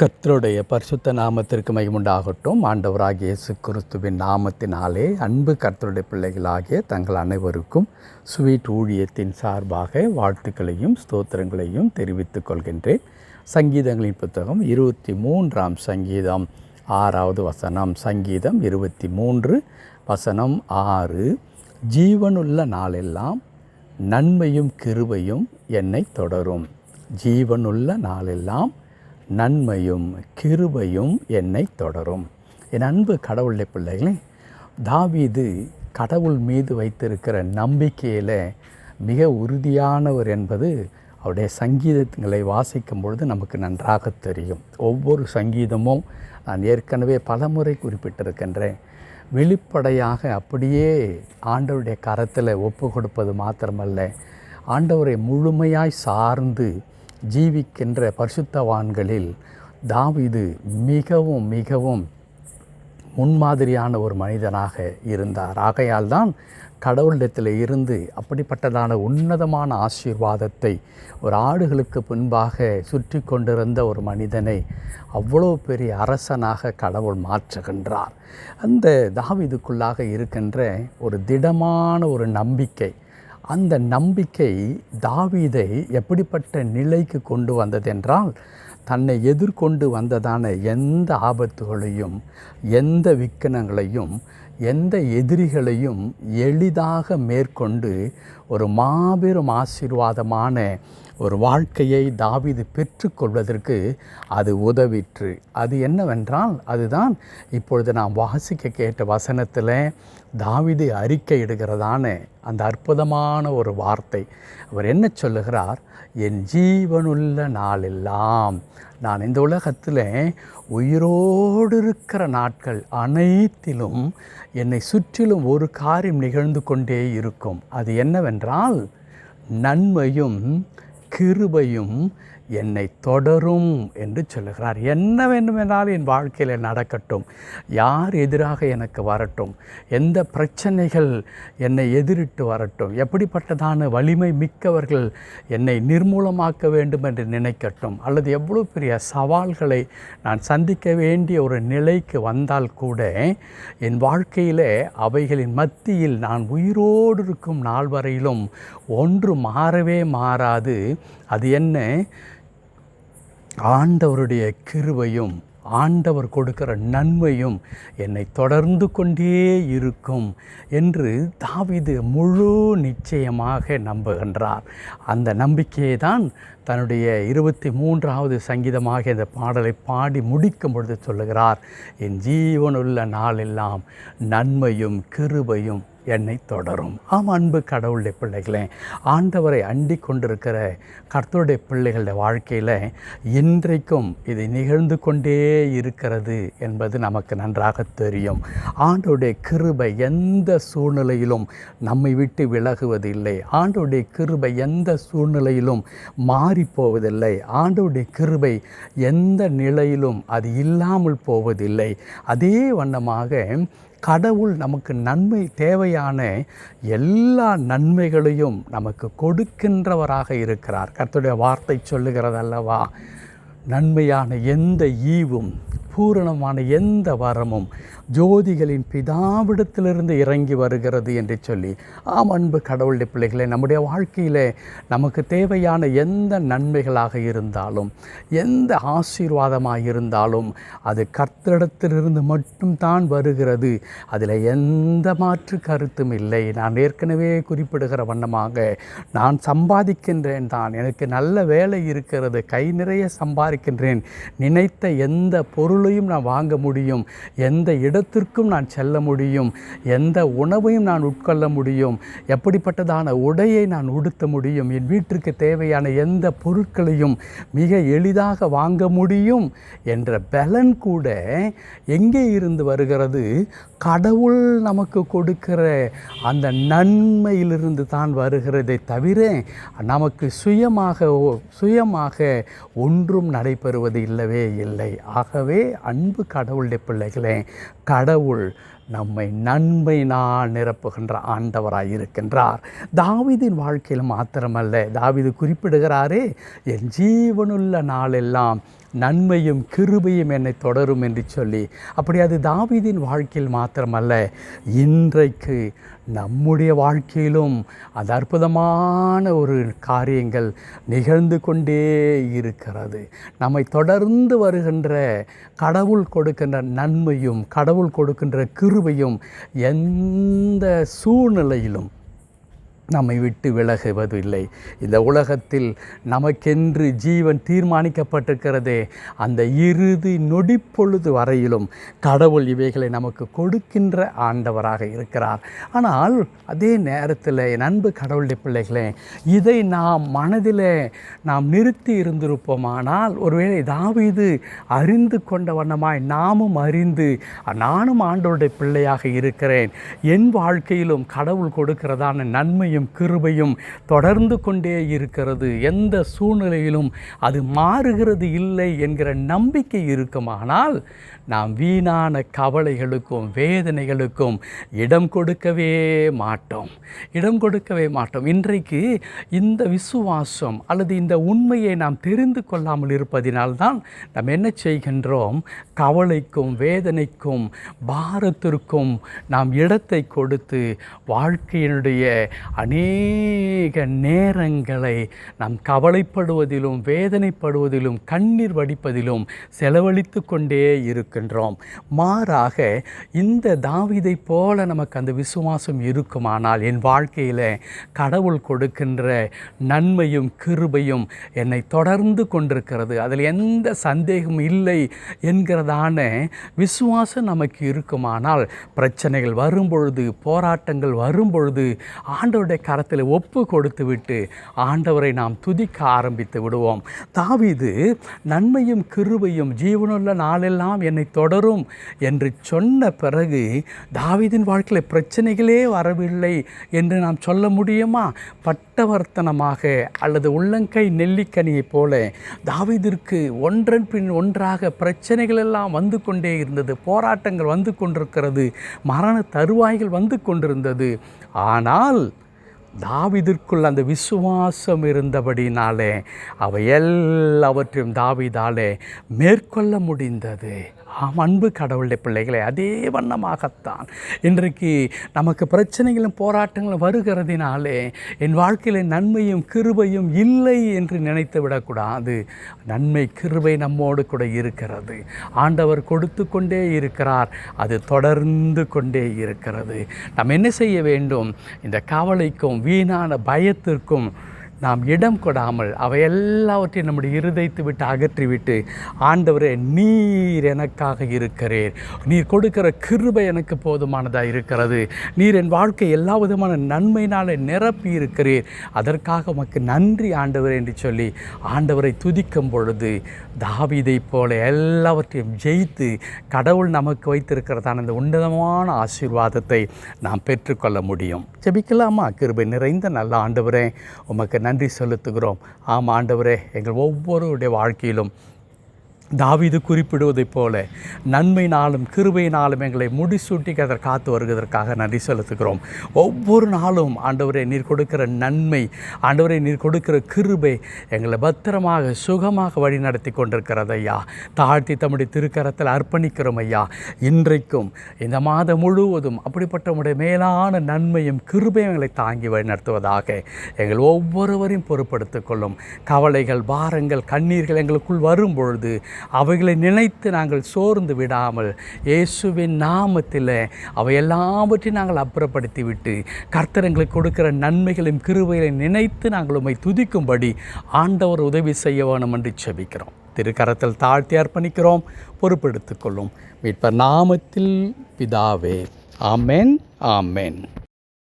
கர்த்தருடைய பரிசுத்த நாமத்திற்கு மகிமுண்டாகட்டும். ஆண்டவராகிய இயேசு கிறிஸ்துவின் நாமத்தினாலே அன்பு கர்த்தருடைய பிள்ளைகளாகிய தங்கள் அனைவருக்கும் ஸ்வீட் ஊழியத்தின் சார்பாக வாழ்த்துக்களையும் ஸ்தோத்திரங்களையும் தெரிவித்துக் கொள்கின்றேன். சங்கீதங்களின் புத்தகம் 23ஆம் சங்கீதம் 6வது வசனம். சங்கீதம் 23 வசனம் 6. ஜீவனுள்ள நாளெல்லாம் நன்மையும் கிருபையும் என்னை தொடரும். ஜீவனுள்ள நாளெல்லாம் நன்மையும் கிருபையும் என்னை தொடரும். என் அன்பு கடவுளுடைய பிள்ளைகளே, தாவீது கடவுள் மீது வைத்திருக்கிற நம்பிக்கையில் மிக உறுதியானவர் என்பது அவருடைய சங்கீதங்களை வாசிக்கும் பொழுது நமக்கு நன்றாக தெரியும். ஒவ்வொரு சங்கீதமும் நான் ஏற்கனவே பலமுறை குறிப்பிட்டிருக்கின்றேன். வெளிப்படையாக அப்படியே ஆண்டவருடைய கரத்தில் ஒப்பு கொடுப்பது மாத்திரமல்ல, ஆண்டவரை முழுமையாய் சார்ந்து ஜீவிக்கின்ற பரிசுத்தவான்களில் தாவீது மிகவும் மிகவும் முன்மாதிரியான ஒரு மனிதனாக இருந்தார். ஆகையால் தான் கடவுளிடத்தில் இருந்து அப்படிப்பட்டதான உன்னதமான ஆசீர்வாதத்தை ஒரு ஆடுகளுக்கு பின்பாக சுற்றி கொண்டிருந்த ஒரு மனிதனை அவ்வளோ பெரிய அரசனாக கடவுள் மாற்றுகின்றார். அந்த தாவீதுக்குள்ளாக இருக்கின்ற ஒரு திடமான ஒரு நம்பிக்கை, அந்த நம்பிக்கை தாவீதை எப்படிப்பட்ட நிலைக்கு கொண்டு வந்ததென்றால், தன்னை எதிர்கொண்டு வந்ததான எந்த ஆபத்துகளையும், எந்த விக்கனங்களையும், எந்த எதிரிகளையும் எளிதாக மேற்கொண்டு ஒரு மாபெரும் ஆசீர்வாதமான ஒரு வாழ்க்கையை தாவீது பெற்றுக்கொள்வதற்கு அது உதவிற்று. அது என்னவென்றால், அதுதான் இப்பொழுது நாம் வாசிக்க கேட்ட வசனத்தில் தாவீது அறிக்கை இடுகிறதான அந்த அற்புதமான ஒரு வார்த்தை. அவர் என்ன சொல்லுகிறார்? என் ஜீவனுள்ள நாளெல்லாம், நான் இந்த உலகத்தில் உயிரோடு இருக்கிற நாட்கள் அனைத்திலும் என்னை சுற்றிலும் ஒரு காரியம் நிகழ்ந்து கொண்டே இருக்கும். அது என்னவென்றால், நன்மையும் கிருபையும் என்னை தொடரும் என்று சொல்லுகிறார். என்ன வேண்டுமென்றாலும் என் வாழ்க்கையில் நடக்கட்டும், யார் எதிராக எனக்கு வரட்டும், எந்த பிரச்சனைகள் என்னை எதிரிட்டு வரட்டும், எப்படிப்பட்டதான வலிமை மிக்கவர்கள் என்னை நிர்மூலமாக்க வேண்டும் என்று நினைக்கட்டும், அல்லது எவ்வளோ பெரிய சவால்களை நான் சந்திக்க வேண்டிய ஒரு நிலைக்கு வந்தால் கூட என் வாழ்க்கையில் அவைகளின் மத்தியில் நான் உயிரோடு இருக்கும் நாள் வரையிலும் ஒன்று மாறவே மாறாது. அது என்ன? ஆண்டவருடைய கிருபையும் ஆண்டவர் கொடுக்கிற நன்மையும் என்னை தொடர்ந்து கொண்டே இருக்கும் என்று தாவீது முழு நிச்சயமாக நம்புகின்றார். அந்த நம்பிக்கையை தான் தன்னுடைய 23வது சங்கீதமாக இந்த பாடலை பாடி முடிக்கும் பொழுது சொல்லுகிறார், என் ஜீவனுள்ள நாளெல்லாம் நன்மையும் கிருபையும் என்னை தொடரும். அன்பு கடவுளுடைய பிள்ளைகளே, ஆண்டவரை அண்டி கொண்டிருக்கிற கர்த்தருடைய பிள்ளைகளுடைய வாழ்க்கையில் இன்றைக்கும் இது நிகழ்ந்து கொண்டே இருக்கிறது என்பது நமக்கு நன்றாக தெரியும். ஆண்டவருடைய கிருபை எந்த சூழ்நிலையிலும் நம்மை விட்டு விலகுவதில்லை. ஆண்டவருடைய கிருபை எந்த சூழ்நிலையிலும் மாறிப்போவதில்லை. ஆண்டவருடைய கிருபை எந்த நிலையிலும் அது இல்லாமல் போவதில்லை. அதே வண்ணமாக கடவுள் நமக்கு நன்மை தேவையான எல்லா நன்மைகளையும் நமக்கு கொடுக்கின்றவராக இருக்கிறார். கர்த்தருடைய வார்த்தை சொல்லுகிறதல்லவா, நன்மையான எந்த ஈவும் பூரணமான எந்த வரமும் ஜோதிகளின் பிதாவிடத்திலிருந்து இறங்கி வருகிறது என்று சொல்லி. அன்பு கடவுளுடைய பிள்ளைகளை, நம்முடைய வாழ்க்கையில் நமக்கு தேவையான எந்த நன்மைகளாக இருந்தாலும், எந்த ஆசீர்வாதமாக இருந்தாலும் அது கர்த்தரிடத்திலிருந்து மட்டும்தான் வருகிறது. அதில் எந்த மாற்று கருத்தும் இல்லை. நான் ஏற்கனவே குறிப்பிடுகிற வண்ணமாக, நான் சம்பாதிக்கின்றேன் தான், எனக்கு நல்ல வேலை இருக்கிறது, கை நிறைய சம்பாதிக்கின்றேன், நினைத்த எந்த பொருளையும் நான் வாங்க முடியும், எந்த இடத்திற்கும் நான் செல்ல முடியும், எந்த உணவையும் நான் உட்கொள்ள முடியும், எப்படிப்பட்டதான உடையை நான் உடுத்த முடியும், என் வீட்டிற்கு தேவையான எந்த பொருட்களையும் மிக எளிதாக வாங்க முடியும் என்ற பலன் கூட எங்கே இருந்து வருகிறது? கடவுள் நமக்கு கொடுக்கிற அந்த நன்மையிலிருந்து தான் வருகிறதை தவிர நமக்கு சுயமாக ஒன்றும் நடைபெறுவது இல்லவே இல்லை. ஆகவே அன்பு கடவுளுடைய பிள்ளைகளே, கடவுள் நம்மை நன்மையினால் நிரப்புகின்ற ஆண்டவராய் இருக்கின்றார். தாவீதின் வாழ்க்கையில் மாத்திரமல்ல, தாவீது குறிப்பிடுகிறாரே, என் ஜீவனுள்ள நாளெல்லாம் நன்மையும் கிருபையும் என்னை தொடரும் என்று சொல்லி, அப்படி அது தாவீதின் வாழ்க்கையில் மாத்திரமல்ல, இன்றைக்கு நம்முடைய வாழ்க்கையிலும் அந்த அற்புதமான ஒரு காரியங்கள் நிகழ்ந்து கொண்டே இருக்கிறது. நம்மை தொடர்ந்து வருகின்ற கடவுள் கொடுக்கின்ற நன்மையும் கடவுள் கொடுக்கின்ற கிருபையும் எந்த சூழ்நிலையிலும் நம்மை விட்டு விலகுவதில்லை. இந்த உலகத்தில் நமக்கென்று ஜீவன் தீர்மானிக்கப்பட்டிருக்கிறதே, அந்த இறுதி நொடிப்பொழுது வரையிலும் கடவுள் இவைகளை நமக்கு கொடுக்கின்ற ஆண்டவராக இருக்கிறார். ஆனால் அதே நேரத்தில் என் அன்பு கடவுளுடைய பிள்ளைகளே, இதை நாம் மனதில் நாம் நிறுத்தி இருந்திருப்போமானால், ஒருவேளை தாவீது அறிந்து கொண்ட வண்ணமாய் நாமும் அறிந்து, நானும் ஆண்டவருடைய பிள்ளையாக இருக்கிறேன், என் வாழ்க்கையிலும் கடவுள் கொடுக்கிறதான நன்மையும் கிருபையும் தொடர்ந்து கொண்டே இருக்கிறது, எந்த சூழ்நிலையிலும் அது மாறுகிறது இல்லை என்கிற நம்பிக்கை இருக்குமானால், நாம் வீணான கவலைகளுக்கும் வேதனைகளுக்கும் இடம் கொடுக்கவே மாட்டோம். இன்றைக்கு இந்த விசுவாசம் அல்லது இந்த உண்மையை நாம் தெரிந்து கொள்ளாமல் இருப்பதினால்தான் நாம் என்ன செய்கின்றோம்? கவலைக்கும் வேதனைக்கும் பாரத்திற்கும் நாம் இடத்தை கொடுத்து வாழ்க்கையினுடைய அநேக நேரங்களை நாம் கவலைப்படுவதிலும் வேதனைப்படுவதிலும் கண்ணீர் வடிப்பதிலும் செலவழித்து கொண்டே இருக்கின்றோம். மாறாக இந்த தாவீதை போல நமக்கு அந்த விசுவாசம் இருக்குமானால், என் வாழ்க்கையில் கடவுள் கொடுக்கின்ற நன்மையும் கிருபையும் என்னை தொடர்ந்து கொண்டிருக்கிறது, அதில் எந்த சந்தேகமும் இல்லை என்கிறதான விசுவாசம் நமக்கு இருக்குமானால், பிரச்சனைகள் வரும்பொழுது போராட்டங்கள் வரும்பொழுது ஆண்டவருடைய கரத்தில் ஒப்பு கொடுத்து விட்டு ஆண்டவரை நாம் துதிக்க ஆரம்பித்து விடுவோம். தாவீது நன்மையும் கிருபையும் ஜீவனுள்ள நாளெல்லாம் என்னை தொடரும் என்று சொன்ன பிறகு தாவீதின் வாழ்க்கையில் பிரச்சனைகளே வரவில்லை என்று நாம் சொல்ல முடியுமா? பட்டவர்த்தனமாக அல்லது உள்ளங்கை நெல்லிக்கனியைப் போல தாவீதிற்கு ஒன்றன் பின் ஒன்றாக பிரச்சனைகள் எல்லாம் வந்து கொண்டே இருந்தது, போராட்டங்கள் வந்து கொண்டிருக்கிறது, மரண தருவாய்கள் வந்து கொண்டிருந்தது. ஆனால் தாவீதிற்குள் அந்த விசுவாசம் இருந்தபடினாலே அவை எல்லாவற்றையும் தாவீதாலே மேற்கொள்ள முடிந்தது. அன்பு கடவுளுடைய பிள்ளைகளை, அதே வண்ணமாகத்தான் இன்றைக்கு நமக்கு பிரச்சனைகளும் போராட்டங்களும் வருகிறதினாலே என் வாழ்க்கையில் நன்மையும் கிருபையும் இல்லை என்று நினைத்து விடக்கூடாது. நன்மை கிருபை நம்மோடு கூட இருக்கிறது. ஆண்டவர் கொடுத்து கொண்டே இருக்கிறார், அது தொடர்ந்து கொண்டே இருக்கிறது. நாம் என்ன செய்ய வேண்டும்? இந்த கவலைக்கும் வீணான பயத்திற்கும் நாம் இடம் கொடாமல் அவை எல்லாவற்றையும் நம்முடைய இருதயத்தை விட்டு அகற்றிவிட்டு, ஆண்டவரே நீர் எனக்காக இருக்கிறீர், நீர் கொடுக்கிற கிருபை எனக்கு போதுமானதாக இருக்கிறது, நீர் என் வாழ்க்கை எல்லா விதமான நன்மையினால் நிரப்பி இருக்கிறீர், அதற்காக உமக்கு நன்றி ஆண்டவர் என்று சொல்லி ஆண்டவரை துதிக்கும் பொழுது தாவீதை போல எல்லாவற்றையும் ஜெயித்து கடவுள் நமக்கு வைத்திருக்கிறதான அந்த உன்னதமான ஆசீர்வாதத்தை நாம் பெற்றுக்கொள்ள முடியும். ஜெபிக்கலாமா? கிருபை நிறைந்த நல்ல ஆண்டவரே, உமக்கு நன்றி செலுத்துகிறோம். ஆமாம் ஆண்டவரே, எங்கள் ஒவ்வொருடைய வாழ்க்கையிலும் தாவீது குறிப்பிடுவதைப் போல நன்மையினாலும் கிருபையினாலும் எங்களை முடிசூட்டி அதை காத்து வருவதற்காக நன்றி செலுத்துகிறோம். ஒவ்வொரு நாளும் ஆண்டவரே நீர் கொடுக்கிற நன்மை, ஆண்டவரே நீர் கொடுக்கிற கிருபை எங்களை பத்திரமாக சுகமாக வழி நடத்தி கொண்டிருக்கிறது ஐயா. தாழ்த்தி தம்முடைய திருக்கரத்தில் அர்ப்பணிக்கிறோம் ஐயா. இன்றைக்கும் இந்த மாதம் முழுவதும் அப்படிப்பட்ட உடைய மேலான நன்மையும் கிருபையும் எங்களை தாங்கி வழி நடத்துவதாக எங்கள் ஒவ்வொருவரையும் பொறுப்படுத்திக் கொள்ளும். கவலைகள் பாரங்கள் கண்ணீர்கள் எங்களுக்குள் வரும் பொழுது அவைகளை நினைத்து நாங்கள் சோர்ந்து விடாமல் இயேசுவின் நாமத்தில் அவை எல்லாவற்றையும் நாங்கள் அப்புறப்படுத்தி விட்டு கர்த்தர் எங்களுக்கு கொடுக்கிற நன்மைகளையும் கிருபைகளையும் நினைத்து நாங்கள் உம்மை துதிக்கும்படி ஆண்டவர் உதவி செய்ய வேணும் என்று செபிக்கிறோம். திருக்கரத்தில் தாழ்த்தி அர்ப்பணிக்கிறோம். பொறுப்பெடுத்துக் கொள்ளும் மீட்பர் நாமத்தில் பிதாவே. ஆமென், ஆமென்.